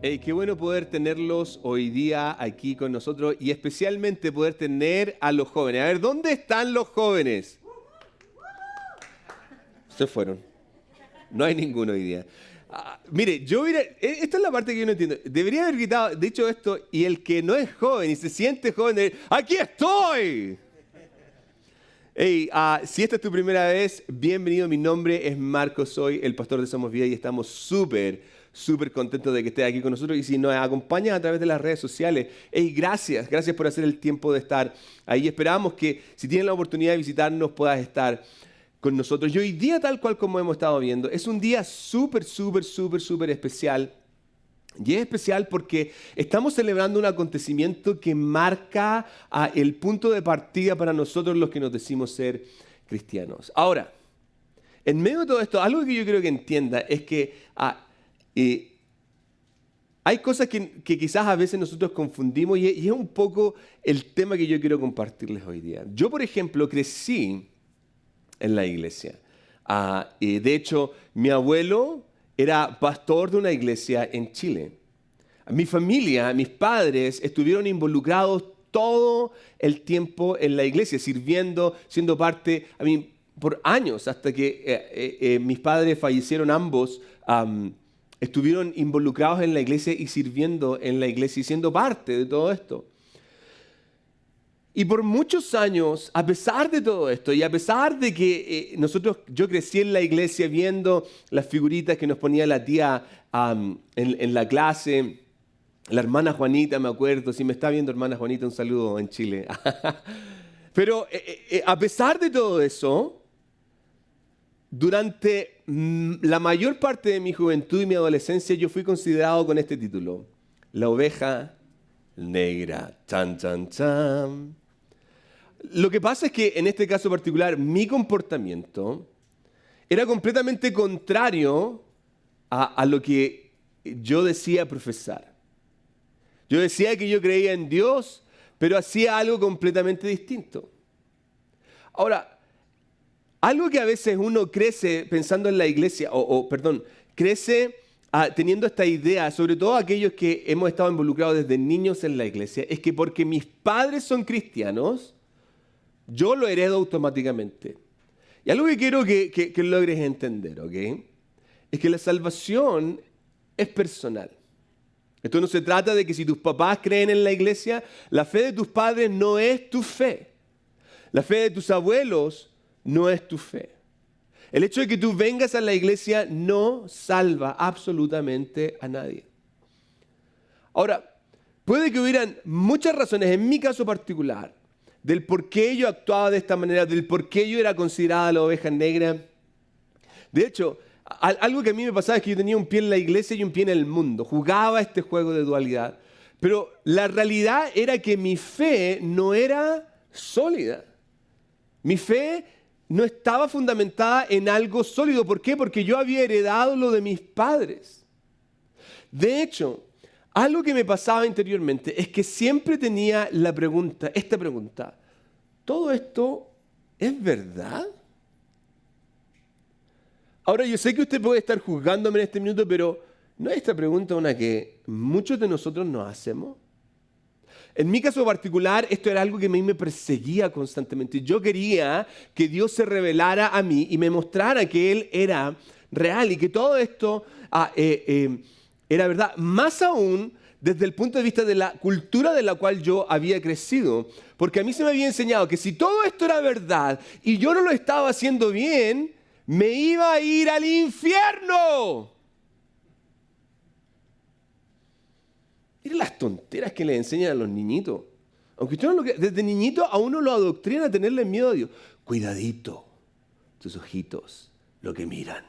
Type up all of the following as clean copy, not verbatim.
Hey, qué bueno poder tenerlos hoy día aquí con nosotros y especialmente poder tener a los jóvenes. A ver, ¿dónde están los jóvenes? Se fueron. No hay ninguno hoy día. Mire, esta es la parte que yo no entiendo. Debería haber gritado, dicho esto, y el que no es joven y se siente joven, ¡aquí estoy! Hey, si esta es tu primera vez, bienvenido. Mi nombre es Marcos, soy el pastor de Somos Vida y estamos súper contentos de que estés aquí con nosotros. Y si nos acompañas a través de las redes sociales, hey, gracias por hacer el tiempo de estar ahí. Esperamos que si tienes la oportunidad de visitarnos puedas estar con nosotros. Y hoy día, tal cual como hemos estado viendo, es un día súper especial. Y es especial porque estamos celebrando un acontecimiento que marca el punto de partida para nosotros los que nos decimos ser cristianos. Ahora, en medio de todo esto, algo que yo creo que entienda es que hay cosas que quizás a veces nosotros confundimos y es un poco el tema que yo quiero compartirles hoy día. Yo, por ejemplo, crecí en la iglesia. De hecho, mi abuelo era pastor de una iglesia en Chile. Mi familia, mis padres estuvieron involucrados todo el tiempo en la iglesia, sirviendo, siendo parte, por años, hasta que mis padres fallecieron ambos, estuvieron involucrados en la iglesia y sirviendo en la iglesia y siendo parte de todo esto. Y por muchos años, a pesar de todo esto y a pesar de que yo crecí en la iglesia viendo las figuritas que nos ponía la tía en la clase, la hermana Juanita, me acuerdo, si me está viendo hermana Juanita, un saludo en Chile. Pero a pesar de todo eso, durante la mayor parte de mi juventud y mi adolescencia yo fui considerado con este título, la oveja negra. Chan, chan, chan. Lo que pasa es que en este caso particular mi comportamiento era completamente contrario a lo que yo decía profesar. Yo decía que yo creía en Dios, pero hacía algo completamente distinto. Ahora, algo que a veces uno crece pensando en la iglesia, crece teniendo esta idea, sobre todo aquellos que hemos estado involucrados desde niños en la iglesia, es que porque mis padres son cristianos, yo lo heredo automáticamente. Y algo que quiero que logres entender, ¿ok? Es que la salvación es personal. Esto no se trata de que si tus papás creen en la iglesia, la fe de tus padres no es tu fe. La fe de tus abuelos no es tu fe. El hecho de que tú vengas a la iglesia no salva absolutamente a nadie. Ahora, puede que hubieran muchas razones, en mi caso particular, del por qué yo actuaba de esta manera, del por qué yo era considerada la oveja negra. De hecho, algo que a mí me pasaba es que yo tenía un pie en la iglesia y un pie en el mundo. Jugaba este juego de dualidad. Pero la realidad era que mi fe no era sólida. Mi fe no estaba fundamentada en algo sólido. ¿Por qué? Porque yo había heredado lo de mis padres. De hecho, algo que me pasaba interiormente es que siempre tenía esta pregunta. ¿Todo esto es verdad? Ahora, yo sé que usted puede estar juzgándome en este minuto, pero ¿no es esta pregunta una que muchos de nosotros nos hacemos? En mi caso particular, esto era algo que a mí me perseguía constantemente. Yo quería que Dios se revelara a mí y me mostrara que Él era real y que todo esto era verdad. Más aún desde el punto de vista de la cultura de la cual yo había crecido. Porque a mí se me había enseñado que si todo esto era verdad y yo no lo estaba haciendo bien, me iba a ir al infierno. Miren las tonteras que le enseñan a los niñitos. Aunque usted no desde niñito a uno lo adoctrina a tenerle miedo a Dios. Cuidadito, tus ojitos, lo que miran.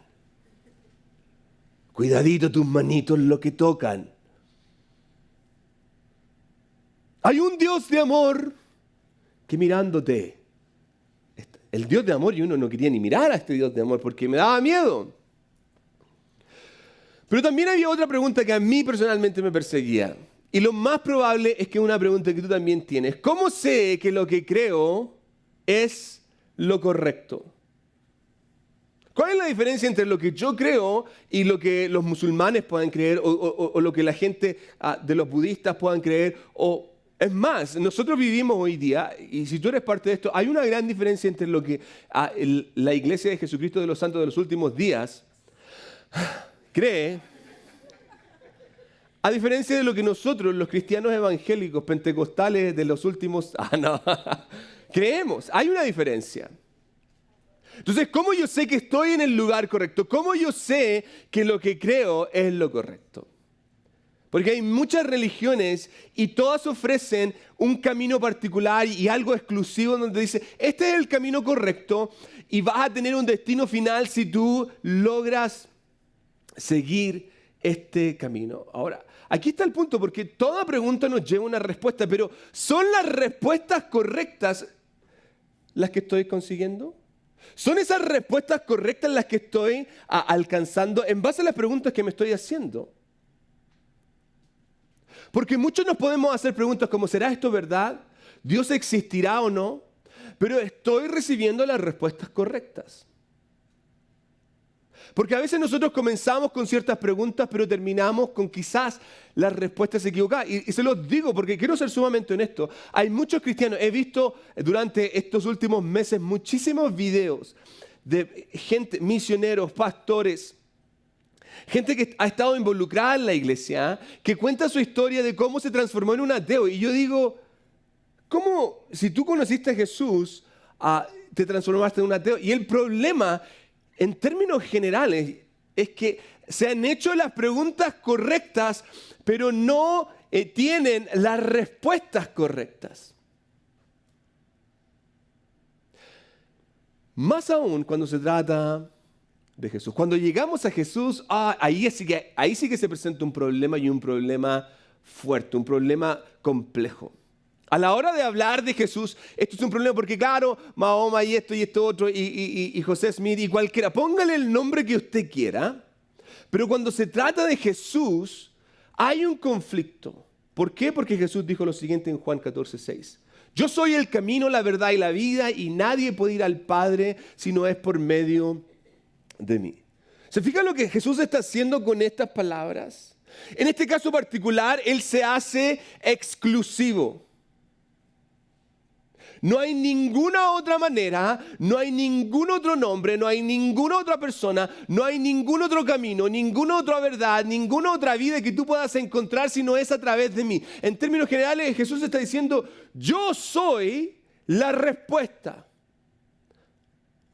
Cuidadito tus manitos, lo que tocan. Hay un Dios de amor que mirándote. El Dios de amor, y uno no quería ni mirar a este Dios de amor porque me daba miedo. Pero también había otra pregunta que a mí personalmente me perseguía. Y lo más probable es que es una pregunta que tú también tienes. ¿Cómo sé que lo que creo es lo correcto? ¿Cuál es la diferencia entre lo que yo creo y lo que los musulmanes puedan creer o lo que la gente de los budistas puedan creer? O, es más, nosotros vivimos hoy día, y si tú eres parte de esto, hay una gran diferencia entre lo que la Iglesia de Jesucristo de los Santos de los Últimos Días cree, a diferencia de lo que nosotros, los cristianos evangélicos, pentecostales de los últimos... creemos. Hay una diferencia. Entonces, ¿cómo yo sé que estoy en el lugar correcto? ¿Cómo yo sé que lo que creo es lo correcto? Porque hay muchas religiones y todas ofrecen un camino particular y algo exclusivo donde dice, este es el camino correcto y vas a tener un destino final si tú logras seguir este camino. Ahora, aquí está el punto, porque toda pregunta nos lleva a una respuesta, pero ¿son las respuestas correctas las que estoy consiguiendo? ¿Son esas respuestas correctas las que estoy alcanzando en base a las preguntas que me estoy haciendo? Porque muchos nos podemos hacer preguntas como, ¿será esto verdad? ¿Dios existirá o no? Pero estoy recibiendo las respuestas correctas. Porque a veces nosotros comenzamos con ciertas preguntas, pero terminamos con quizás las respuestas equivocadas. Y se los digo porque quiero ser sumamente honesto. Hay muchos cristianos, he visto durante estos últimos meses muchísimos videos de gente, misioneros, pastores, gente que ha estado involucrada en la iglesia, que cuenta su historia de cómo se transformó en un ateo. Y yo digo, ¿cómo si tú conociste a Jesús, te transformaste en un ateo? Y el problema, en términos generales, es que se han hecho las preguntas correctas, pero no tienen las respuestas correctas. Más aún cuando se trata de Jesús. Cuando llegamos a Jesús, ahí sí que se presenta un problema, y un problema fuerte, un problema complejo. A la hora de hablar de Jesús, esto es un problema porque, claro, Mahoma y esto otro, y José Smith y cualquiera, póngale el nombre que usted quiera, pero cuando se trata de Jesús, hay un conflicto. ¿Por qué? Porque Jesús dijo lo siguiente en Juan 14:6. Yo soy el camino, la verdad y la vida, y nadie puede ir al Padre si no es por medio de mí. ¿Se fija lo que Jesús está haciendo con estas palabras? En este caso particular, Él se hace exclusivo. No hay ninguna otra manera, no hay ningún otro nombre, no hay ninguna otra persona, no hay ningún otro camino, ninguna otra verdad, ninguna otra vida que tú puedas encontrar si no es a través de mí. En términos generales, Jesús está diciendo, yo soy la respuesta.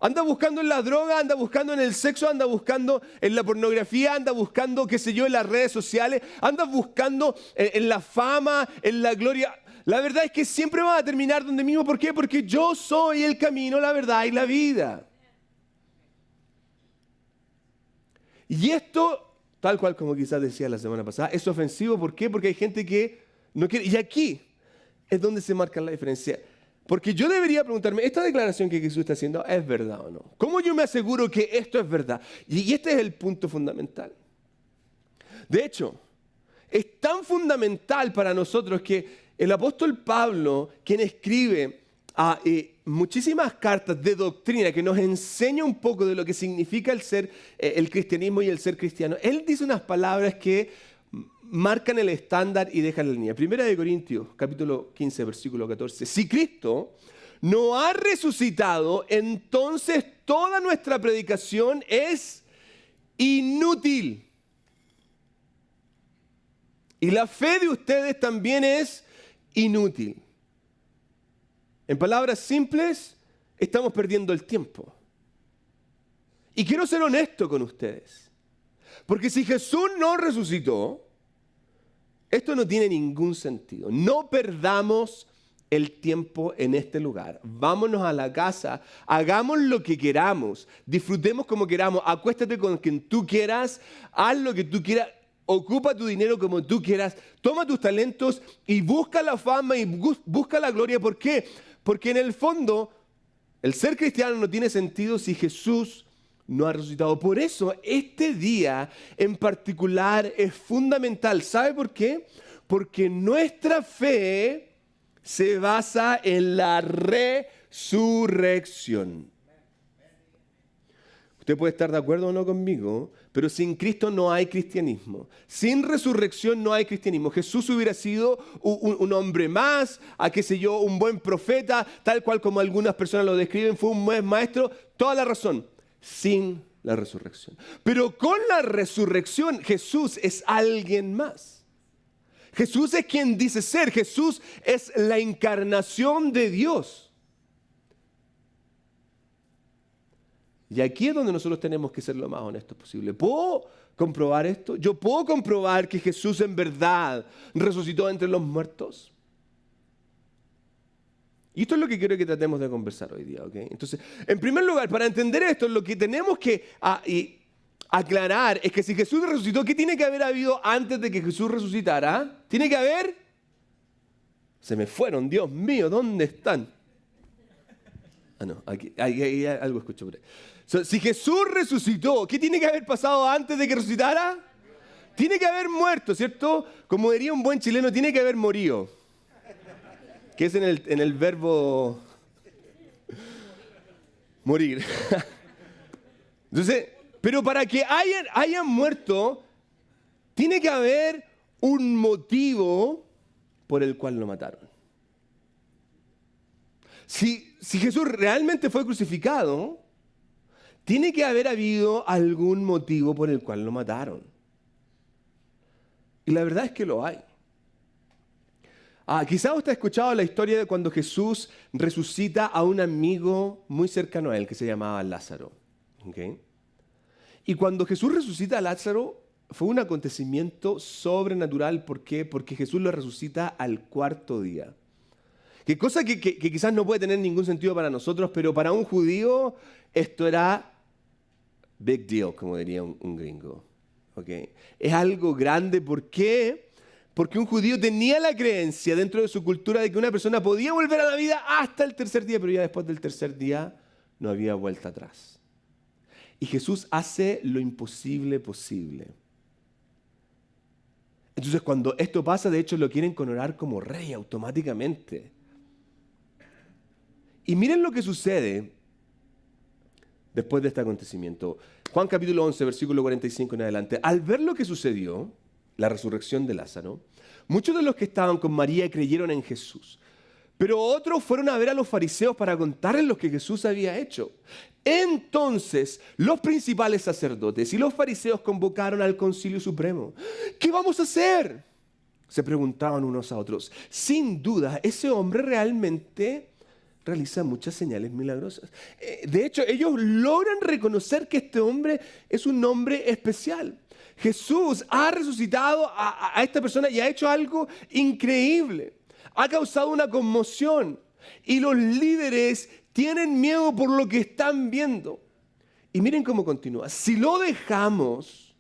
Anda buscando en la droga, anda buscando en el sexo, anda buscando en la pornografía, anda buscando, qué sé yo, en las redes sociales, anda buscando en la fama, en la gloria. La verdad es que siempre va a terminar donde mismo. ¿Por qué? Porque yo soy el camino, la verdad y la vida. Y esto, tal cual como quizás decía la semana pasada, es ofensivo. ¿Por qué? Porque hay gente que no quiere. Y aquí es donde se marca la diferencia. Porque yo debería preguntarme, ¿esta declaración que Jesús está haciendo es verdad o no? ¿Cómo yo me aseguro que esto es verdad? Y este es el punto fundamental. De hecho, es tan fundamental para nosotros que el apóstol Pablo, quien escribe muchísimas cartas de doctrina que nos enseña un poco de lo que significa el cristianismo y el ser cristiano, él dice unas palabras que marcan el estándar y dejan la línea. Primera de Corintios, capítulo 15, versículo 14. Si Cristo no ha resucitado, entonces toda nuestra predicación es inútil. Y la fe de ustedes también es inútil. En palabras simples, estamos perdiendo el tiempo. Y quiero ser honesto con ustedes. Porque si Jesús no resucitó, esto no tiene ningún sentido. No perdamos el tiempo en este lugar. Vámonos a la casa, hagamos lo que queramos, disfrutemos como queramos, acuéstate con quien tú quieras, haz lo que tú quieras. Ocupa tu dinero como tú quieras, toma tus talentos y busca la fama y busca la gloria. ¿Por qué? Porque en el fondo el ser cristiano no tiene sentido si Jesús no ha resucitado. Por eso este día en particular es fundamental. ¿Sabe por qué? Porque nuestra fe se basa en la resurrección. Usted puede estar de acuerdo o no conmigo, pero sin Cristo no hay cristianismo. Sin resurrección no hay cristianismo. Jesús hubiera sido un hombre más, qué sé yo, un buen profeta, tal cual como algunas personas lo describen, fue un buen maestro, toda la razón. Sin la resurrección. Pero con la resurrección Jesús es alguien más. Jesús es quien dice ser. Jesús es la encarnación de Dios. Y aquí es donde nosotros tenemos que ser lo más honestos posible. ¿Puedo comprobar esto? ¿Yo puedo comprobar que Jesús en verdad resucitó entre los muertos? Y esto es lo que quiero que tratemos de conversar hoy día, ¿ok? Entonces, en primer lugar, para entender esto, lo que tenemos que aclarar es que si Jesús resucitó, ¿qué tiene que haber habido antes de que Jesús resucitara? ¿Tiene que haber? Se me fueron, Dios mío, ¿dónde están? No, aquí algo escucho por ahí. Si Jesús resucitó, ¿qué tiene que haber pasado antes de que resucitara? Tiene que haber muerto, ¿cierto? Como diría un buen chileno, tiene que haber morido. Que es en el verbo morir. Entonces, pero para que hayan muerto, tiene que haber un motivo por el cual lo mataron. Si Jesús realmente fue crucificado, tiene que haber habido algún motivo por el cual lo mataron. Y la verdad es que lo hay. Quizás usted ha escuchado la historia de cuando Jesús resucita a un amigo muy cercano a él que se llamaba Lázaro. ¿Okay? Y cuando Jesús resucita a Lázaro, fue un acontecimiento sobrenatural. ¿Por qué? Porque Jesús lo resucita al cuarto día. Que cosa que quizás no puede tener ningún sentido para nosotros, pero para un judío esto era big deal, como diría un gringo. ¿Okay? Es algo grande. ¿Por qué? Porque un judío tenía la creencia dentro de su cultura de que una persona podía volver a la vida hasta el tercer día, pero ya después del tercer día no había vuelta atrás. Y Jesús hace lo imposible posible. Entonces cuando esto pasa, de hecho lo quieren coronar como rey automáticamente. Y miren lo que sucede después de este acontecimiento. Juan capítulo 11, versículo 45 en adelante. Al ver lo que sucedió, la resurrección de Lázaro, muchos de los que estaban con María creyeron en Jesús. Pero otros fueron a ver a los fariseos para contarles lo que Jesús había hecho. Entonces, los principales sacerdotes y los fariseos convocaron al Concilio Supremo. ¿Qué vamos a hacer?, se preguntaban unos a otros. Sin duda, ese hombre realmente realiza muchas señales milagrosas. De hecho, ellos logran reconocer que este hombre es un hombre especial. Jesús ha resucitado a esta persona y ha hecho algo increíble. Ha causado una conmoción y los líderes tienen miedo por lo que están viendo. Y miren cómo continúa. Si lo dejamos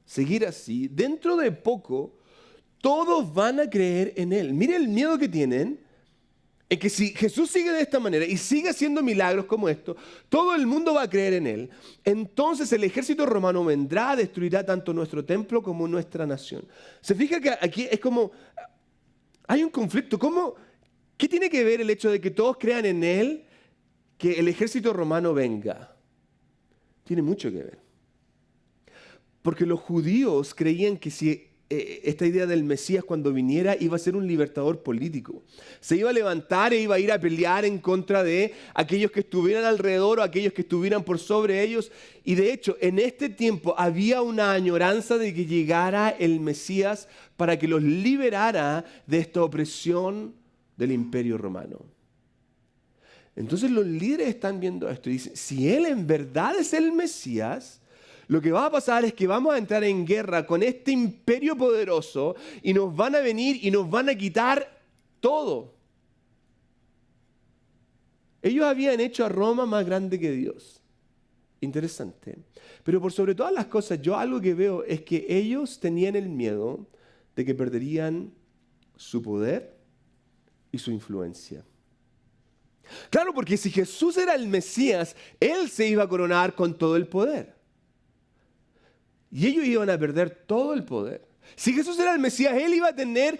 seguir así, dentro de poco todos van a creer en él. Miren el miedo que tienen. Es que si Jesús sigue de esta manera y sigue haciendo milagros como esto, todo el mundo va a creer en él. Entonces el ejército romano vendrá, destruirá tanto nuestro templo como nuestra nación. Se fija que aquí es como, hay un conflicto. ¿Qué tiene que ver el hecho de que todos crean en él, que el ejército romano venga? Tiene mucho que ver. Porque los judíos creían que si esta idea del Mesías cuando viniera iba a ser un libertador político. Se iba a levantar e iba a ir a pelear en contra de aquellos que estuvieran alrededor o aquellos que estuvieran por sobre ellos. Y de hecho, en este tiempo había una añoranza de que llegara el Mesías para que los liberara de esta opresión del Imperio Romano. Entonces los líderes están viendo esto y dicen, si él en verdad es el Mesías, lo que va a pasar es que vamos a entrar en guerra con este imperio poderoso y nos van a venir y nos van a quitar todo. Ellos habían hecho a Roma más grande que Dios. Interesante. Pero por sobre todas las cosas, yo algo que veo es que ellos tenían el miedo de que perderían su poder y su influencia. Claro, porque si Jesús era el Mesías, él se iba a coronar con todo el poder. Y ellos iban a perder todo el poder. Si Jesús era el Mesías, él iba a tener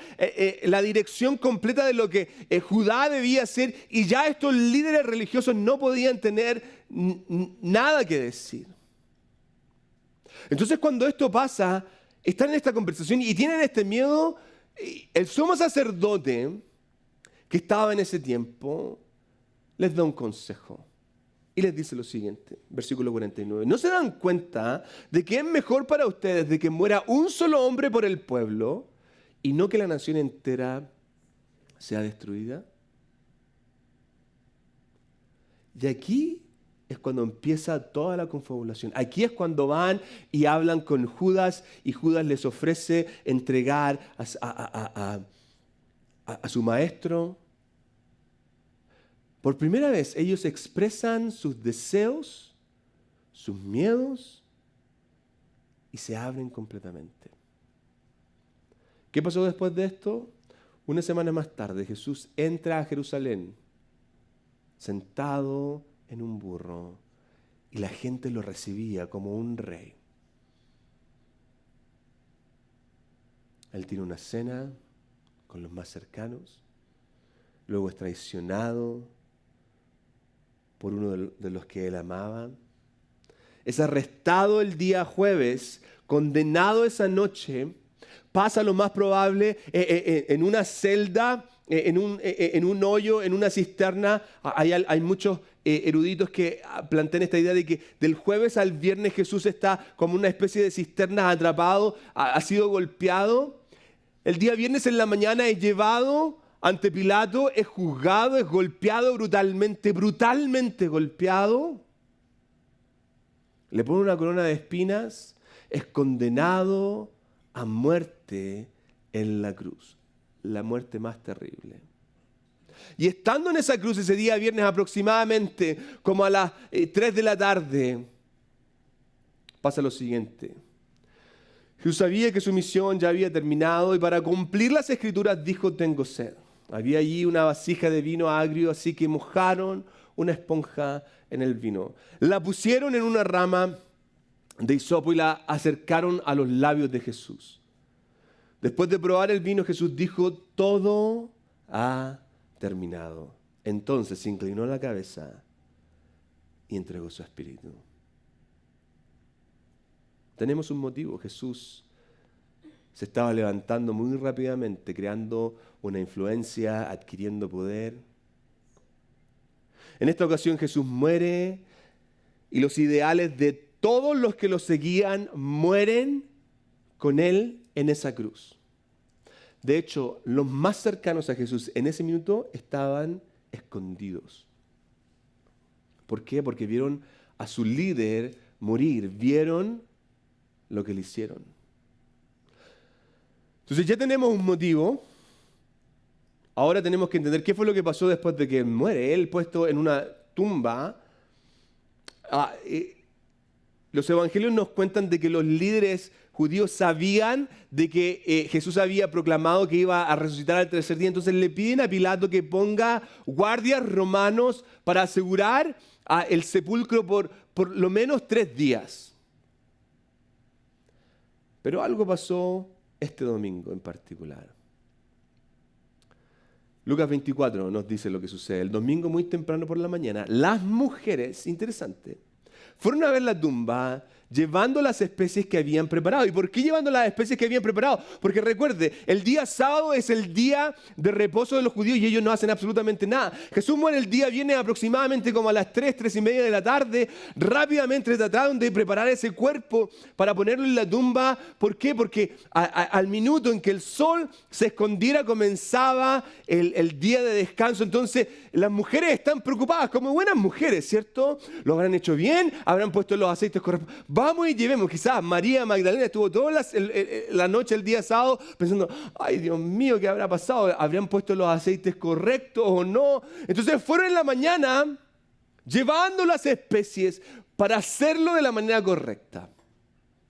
la dirección completa de lo que Judá debía hacer y ya estos líderes religiosos no podían tener nada que decir. Entonces cuando esto pasa, están en esta conversación y tienen este miedo. El sumo sacerdote que estaba en ese tiempo les da un consejo y les dice lo siguiente, versículo 49. ¿No se dan cuenta de que es mejor para ustedes de que muera un solo hombre por el pueblo y no que la nación entera sea destruida? Y aquí es cuando empieza toda la confabulación. Aquí es cuando van y hablan con Judas y Judas les ofrece entregar a su maestro. Por primera vez ellos expresan sus deseos, sus miedos y se abren completamente. ¿Qué pasó después de esto? Una semana más tarde Jesús entra a Jerusalén sentado en un burro y la gente lo recibía como un rey. Él tiene una cena con los más cercanos, luego es traicionado por uno de los que él amaba. Es arrestado el día jueves, condenado esa noche, pasa lo más probable en una celda, en un hoyo, en una cisterna. Hay muchos eruditos que plantean esta idea de que del jueves al viernes Jesús está como una especie de cisterna atrapado, ha sido golpeado. El día viernes en la mañana es llevado ante Pilato, es juzgado, es golpeado brutalmente golpeado. Le ponen una corona de espinas, es condenado a muerte en la cruz, la muerte más terrible. Y estando en esa cruz ese día viernes aproximadamente, como a las 3 de la tarde, pasa lo siguiente. Jesús sabía que su misión ya había terminado y para cumplir las escrituras dijo: tengo sed. Había allí una vasija de vino agrio, así que mojaron una esponja en el vino. La pusieron en una rama de hisopo y la acercaron a los labios de Jesús. Después de probar el vino, Jesús dijo: todo ha terminado. Entonces se inclinó la cabeza y entregó su espíritu. Tenemos un motivo. Jesús se estaba levantando muy rápidamente, creando una influencia, adquiriendo poder. En esta ocasión Jesús muere y los ideales de todos los que lo seguían mueren con él en esa cruz. De hecho, los más cercanos a Jesús en ese minuto estaban escondidos. ¿Por qué? Porque vieron a su líder morir, vieron lo que le hicieron. Entonces ya tenemos un motivo. Ahora tenemos que entender qué fue lo que pasó después de que muere. Él puesto en una tumba. Los evangelios nos cuentan de que los líderes judíos sabían de que Jesús había proclamado que iba a resucitar al tercer día. Entonces le piden a Pilato que ponga guardias romanos para asegurar el sepulcro por lo menos 3 días. Pero algo pasó este domingo en particular. Lucas 24 nos dice lo que sucede. El domingo muy temprano por la mañana, las mujeres, interesante, fueron a ver la tumba llevando las especies que habían preparado. ¿Y por qué llevando las especies que habían preparado? Porque recuerde, el día sábado es el día de reposo de los judíos y ellos no hacen absolutamente nada. Jesús muere el día viernes aproximadamente como a las 3:30 de la tarde. Rápidamente trataron de preparar ese cuerpo para ponerlo en la tumba. ¿Por qué? Porque al minuto en que el sol se escondiera comenzaba el día de descanso. Entonces las mujeres están preocupadas como buenas mujeres, ¿cierto? Lo habrán hecho bien, habrán puesto los aceites correctos. Vamos y llevemos. Quizás María Magdalena estuvo toda la noche, el día sábado, pensando: ay, Dios mío, ¿qué habrá pasado? ¿Habrían puesto los aceites correctos o no? Entonces fueron en la mañana llevando las especies para hacerlo de la manera correcta.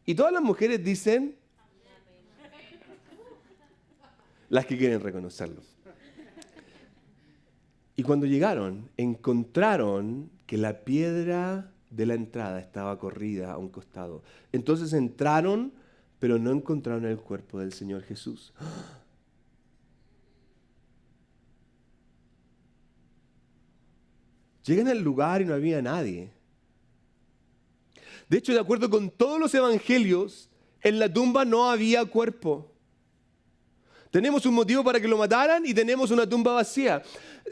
Y todas las mujeres dicen, las que quieren reconocerlo. Y cuando llegaron, encontraron que la piedra de la entrada estaba corrida a un costado. Entonces entraron, pero no encontraron el cuerpo del Señor Jesús. Llegan al lugar y no había nadie. De hecho, de acuerdo con todos los evangelios, en la tumba no había cuerpo. Tenemos un motivo para que lo mataran y tenemos una tumba vacía.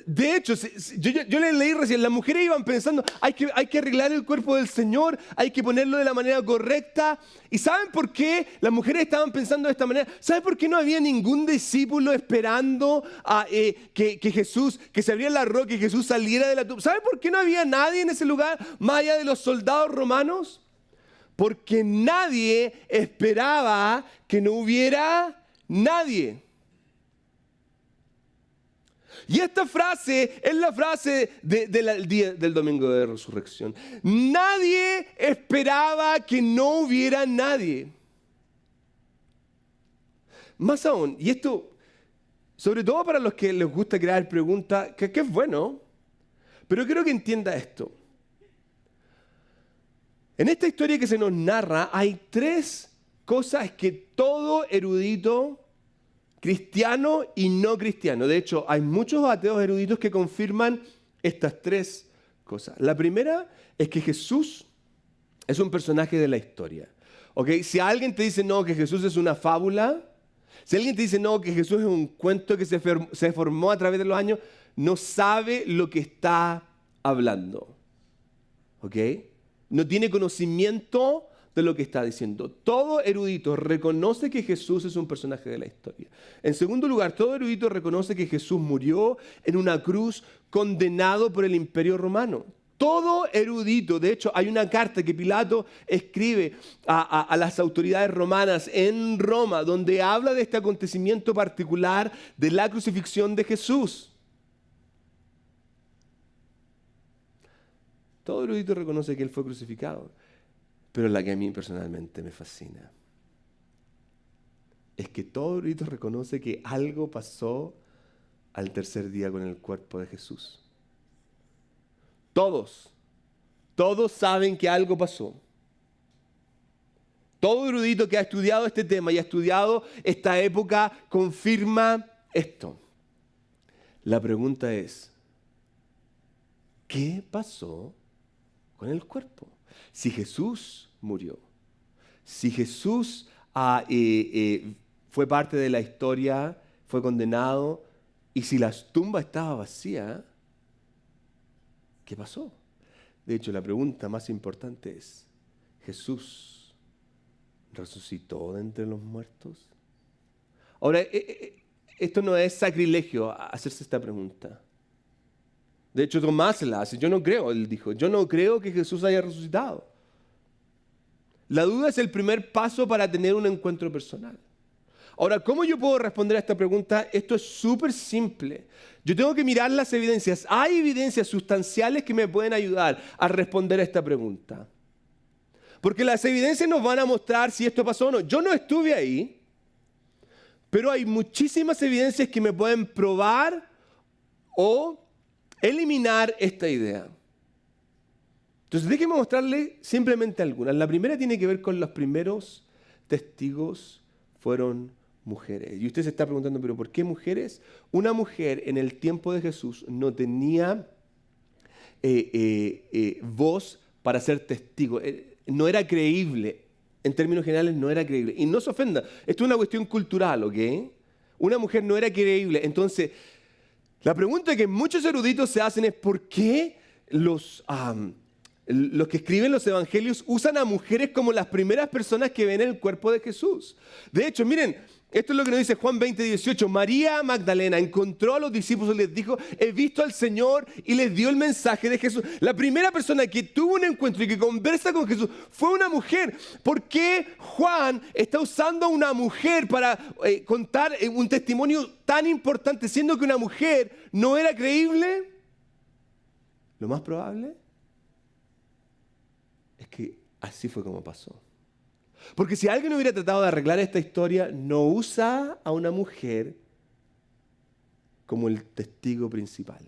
De hecho, yo les leí recién, las mujeres iban pensando, hay que arreglar el cuerpo del Señor, hay que ponerlo de la manera correcta. ¿Y saben por qué las mujeres estaban pensando de esta manera? ¿Saben por qué no había ningún discípulo esperando a que Jesús, que se abriera la roca y Jesús saliera de la tumba? ¿Saben por qué no había nadie en ese lugar más allá de los soldados romanos? Porque nadie esperaba que no hubiera nadie. Y esta frase es la frase del día del domingo de resurrección. Nadie esperaba que no hubiera nadie. Más aún, y esto, sobre todo para los que les gusta crear preguntas, que es bueno, pero quiero que entienda esto. En esta historia que se nos narra hay tres cosas que todo erudito cristiano y no cristiano. De hecho, hay muchos ateos eruditos que confirman estas tres cosas. La primera es que Jesús es un personaje de la historia. ¿Okay? Si alguien te dice no, que Jesús es una fábula, si alguien te dice no, que Jesús es un cuento que se formó a través de los años, no sabe lo que está hablando. ¿Ok? No tiene conocimiento de lo que está diciendo. Todo erudito reconoce que Jesús es un personaje de la historia. En segundo lugar, todo erudito reconoce que Jesús murió en una cruz condenado por el Imperio Romano. Todo erudito, de hecho hay una carta que Pilato escribe a las autoridades romanas en Roma, donde habla de este acontecimiento particular de la crucifixión de Jesús. Todo erudito reconoce que Él fue crucificado. Pero la que a mí personalmente me fascina es que todo erudito reconoce que algo pasó al tercer día con el cuerpo de Jesús. Todos saben que algo pasó. Todo erudito que ha estudiado este tema y ha estudiado esta época confirma esto. La pregunta es, ¿qué pasó con el cuerpo? Si Jesús murió, si Jesús fue parte de la historia, fue condenado, y si la tumba estaba vacía, ¿qué pasó? De hecho, la pregunta más importante es, ¿Jesús resucitó de entre los muertos? Ahora, esto no es sacrilegio hacerse esta pregunta. De hecho, Tomás la hace. Yo no creo, él dijo, yo no creo que Jesús haya resucitado. La duda es el primer paso para tener un encuentro personal. Ahora, ¿cómo yo puedo responder a esta pregunta? Esto es súper simple. Yo tengo que mirar las evidencias. Hay evidencias sustanciales que me pueden ayudar a responder a esta pregunta. Porque las evidencias nos van a mostrar si esto pasó o no. Yo no estuve ahí, pero hay muchísimas evidencias que me pueden probar o eliminar esta idea. Entonces, déjenme mostrarle simplemente algunas. La primera tiene que ver con los primeros testigos fueron mujeres. Y usted se está preguntando, ¿pero por qué mujeres? Una mujer en el tiempo de Jesús no tenía voz para ser testigo. No era creíble. En términos generales, no era creíble. Y no se ofenda. Esto es una cuestión cultural, ¿ok? Una mujer no era creíble. Entonces, la pregunta que muchos eruditos se hacen es ¿por qué los que escriben los evangelios usan a mujeres como las primeras personas que ven el cuerpo de Jesús? De hecho, miren, esto es lo que nos dice Juan 20:18. María Magdalena encontró a los discípulos y les dijo, he visto al Señor, y les dio el mensaje de Jesús. La primera persona que tuvo un encuentro y que conversa con Jesús fue una mujer. ¿Por qué Juan está usando a una mujer para contar un testimonio tan importante, siendo que una mujer no era creíble? Lo más probable es que así fue como pasó. Porque si alguien hubiera tratado de arreglar esta historia, no usa a una mujer como el testigo principal.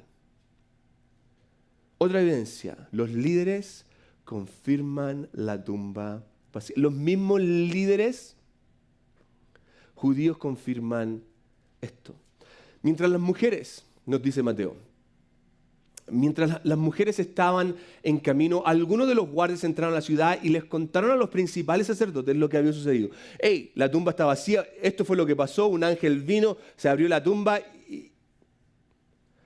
Otra evidencia, los líderes confirman la tumba vacía. Los mismos líderes judíos confirman esto. Mientras las mujeres, nos dice Mateo, mientras las mujeres estaban en camino, algunos de los guardias entraron a la ciudad y les contaron a los principales sacerdotes lo que había sucedido. Hey, la tumba está vacía, esto fue lo que pasó, un ángel vino, se abrió la tumba y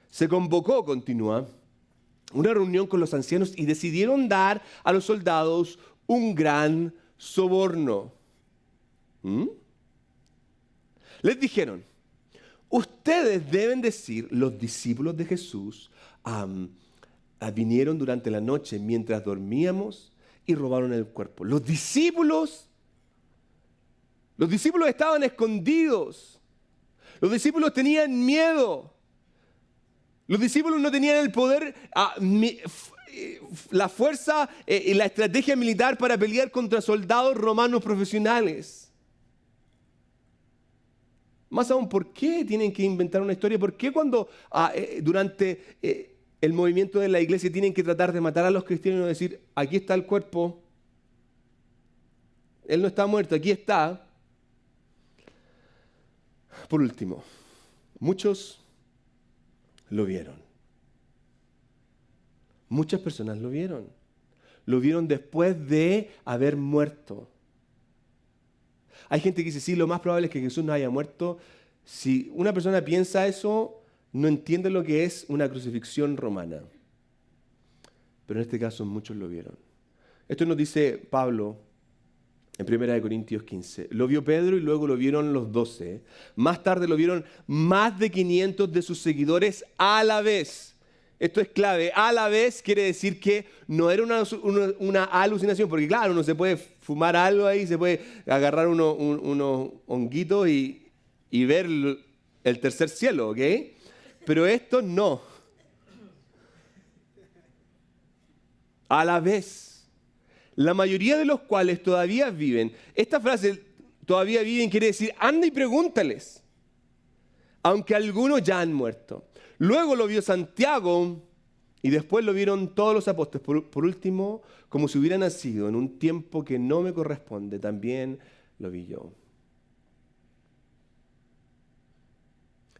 se convocó, continúa, una reunión con los ancianos y decidieron dar a los soldados un gran soborno. Les dijeron, ustedes deben decir, los discípulos de Jesús vinieron durante la noche mientras dormíamos y robaron el cuerpo. Los discípulos estaban escondidos. Los discípulos tenían miedo. Los discípulos no tenían el poder, la fuerza y la estrategia militar para pelear contra soldados romanos profesionales. Más aún, ¿por qué tienen que inventar una historia? ¿Por qué cuando durante el movimiento de la iglesia tienen que tratar de matar a los cristianos y decir, aquí está el cuerpo, él no está muerto, aquí está? Por último, muchos lo vieron. Muchas personas lo vieron. Lo vieron después de haber muerto. Hay gente que dice, sí, lo más probable es que Jesús no haya muerto. Si una persona piensa eso, no entiende lo que es una crucifixión romana. Pero en este caso muchos lo vieron. Esto nos dice Pablo en 1 Corintios 15. Lo vio Pedro y luego lo vieron los 12. Más tarde lo vieron más de 500 de sus seguidores a la vez. Esto es clave. A la vez quiere decir que no era una alucinación, porque claro, uno se puede fumar algo ahí, se puede agarrar unos honguitos y ver el tercer cielo, ¿ok? Pero esto no. A la vez. La mayoría de los cuales todavía viven. Esta frase, todavía viven, quiere decir, anda y pregúntales. Aunque algunos ya han muerto. Luego lo vio Santiago y después lo vieron todos los apóstoles. Por último, como si hubiera nacido en un tiempo que no me corresponde, también lo vi yo.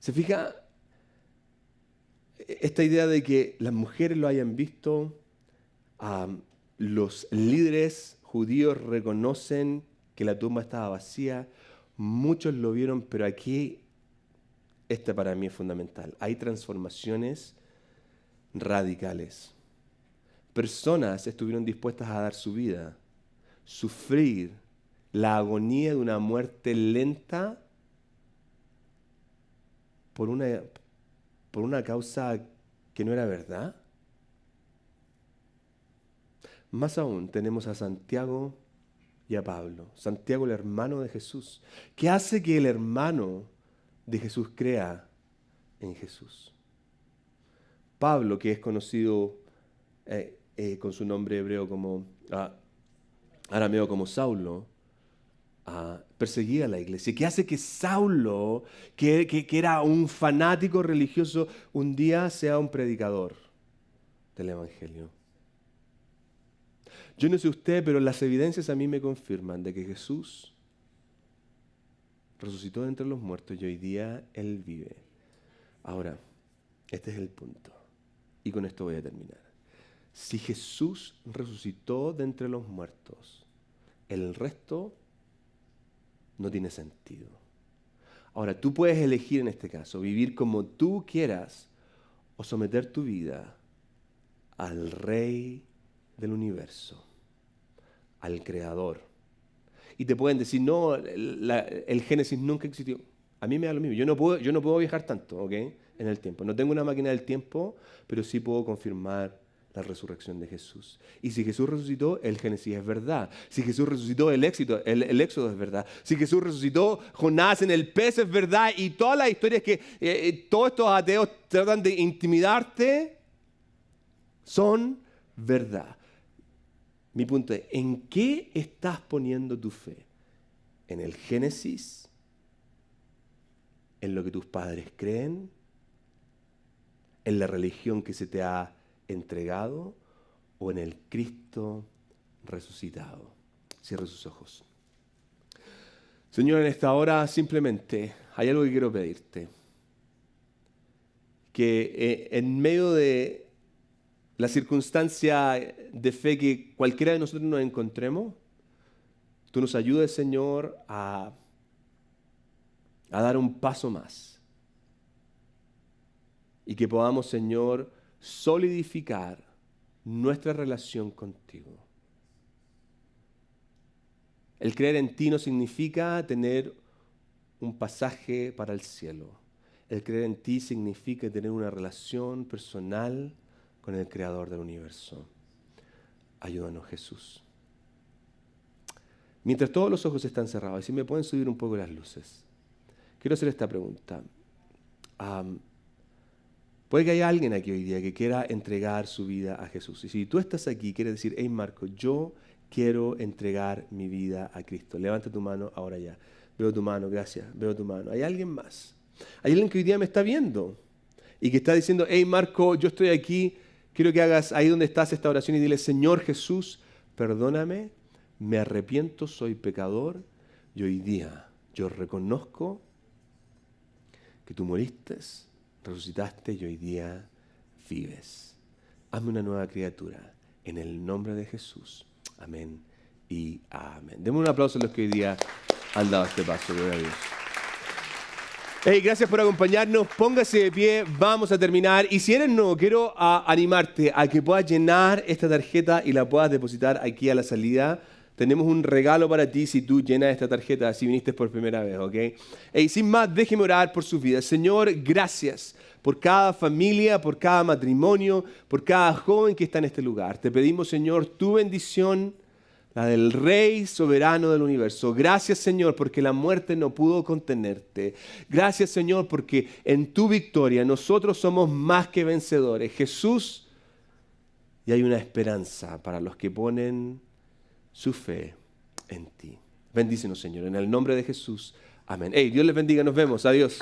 ¿Se fija esta idea de que las mujeres lo hayan visto? Los líderes judíos reconocen que la tumba estaba vacía. Muchos lo vieron, pero aquí, esta para mí es fundamental. Hay transformaciones radicales. Personas estuvieron dispuestas a dar su vida, sufrir la agonía de una muerte lenta por una causa que no era verdad. Más aún, tenemos a Santiago y a Pablo. Santiago, el hermano de Jesús, que hace que el hermano de Jesús crea en Jesús. Pablo, que es conocido con su nombre hebreo como arameo como Saulo, perseguía a la iglesia. Que hace que Saulo, que era un fanático religioso, un día sea un predicador del evangelio. Yo no sé usted, pero las evidencias a mí me confirman de que Jesús resucitó de entre los muertos y hoy día Él vive. Ahora, este es el punto. Y con esto voy a terminar. Si Jesús resucitó de entre los muertos, el resto no tiene sentido. Ahora, tú puedes elegir en este caso vivir como tú quieras o someter tu vida al Rey del universo, al Creador. Y te pueden decir, no, el Génesis nunca existió. A mí me da lo mismo. Yo no puedo viajar tanto, ¿ok? En el tiempo. No tengo una máquina del tiempo, pero sí puedo confirmar la resurrección de Jesús. Y si Jesús resucitó, el Génesis es verdad. Si Jesús resucitó, el Éxodo es verdad. Si Jesús resucitó, Jonás en el pez es verdad. Y todas las historias que todos estos ateos tratan de intimidarte son verdad. Mi punto es, ¿en qué estás poniendo tu fe? ¿En el Génesis? ¿En lo que tus padres creen? ¿En la religión que se te ha entregado? ¿O en el Cristo resucitado? Cierra sus ojos. Señor, en esta hora simplemente hay algo que quiero pedirte. Que en medio de la circunstancia de fe que cualquiera de nosotros nos encontremos, tú nos ayudes, Señor, a dar un paso más. Y que podamos, Señor, solidificar nuestra relación contigo. El creer en ti no significa tener un pasaje para el cielo. El creer en ti significa tener una relación personal con el Creador del universo. Ayúdanos, Jesús. Mientras todos los ojos están cerrados, y si me pueden subir un poco las luces, quiero hacer esta pregunta. Puede que haya alguien aquí hoy día que quiera entregar su vida a Jesús. Y si tú estás aquí, quieres decir, hey Marco, yo quiero entregar mi vida a Cristo. Levanta tu mano ahora ya. Veo tu mano, gracias. Veo tu mano. ¿Hay alguien más? Hay alguien que hoy día me está viendo y que está diciendo, hey Marco, yo estoy aquí. Quiero que hagas ahí donde estás esta oración y dile, Señor Jesús, perdóname, me arrepiento, soy pecador y hoy día yo reconozco que tú moriste, resucitaste y hoy día vives. Hazme una nueva criatura en el nombre de Jesús. Amén y amén. Demos un aplauso a los que hoy día han dado este paso. Gloria a Dios. Hey, gracias por acompañarnos. Póngase de pie, vamos a terminar. Y si eres nuevo, quiero animarte a que puedas llenar esta tarjeta y la puedas depositar aquí a la salida. Tenemos un regalo para ti si tú llenas esta tarjeta, si viniste por primera vez, ¿ok? Hey, sin más, déjeme orar por sus vidas. Señor, gracias por cada familia, por cada matrimonio, por cada joven que está en este lugar. Te pedimos, Señor, tu bendición, la del Rey soberano del universo. Gracias, Señor, porque la muerte no pudo contenerte. Gracias, Señor, porque en tu victoria nosotros somos más que vencedores. Jesús, y hay una esperanza para los que ponen su fe en ti. Bendícenos, Señor, en el nombre de Jesús. Amén. Hey, Dios les bendiga. Nos vemos. Adiós.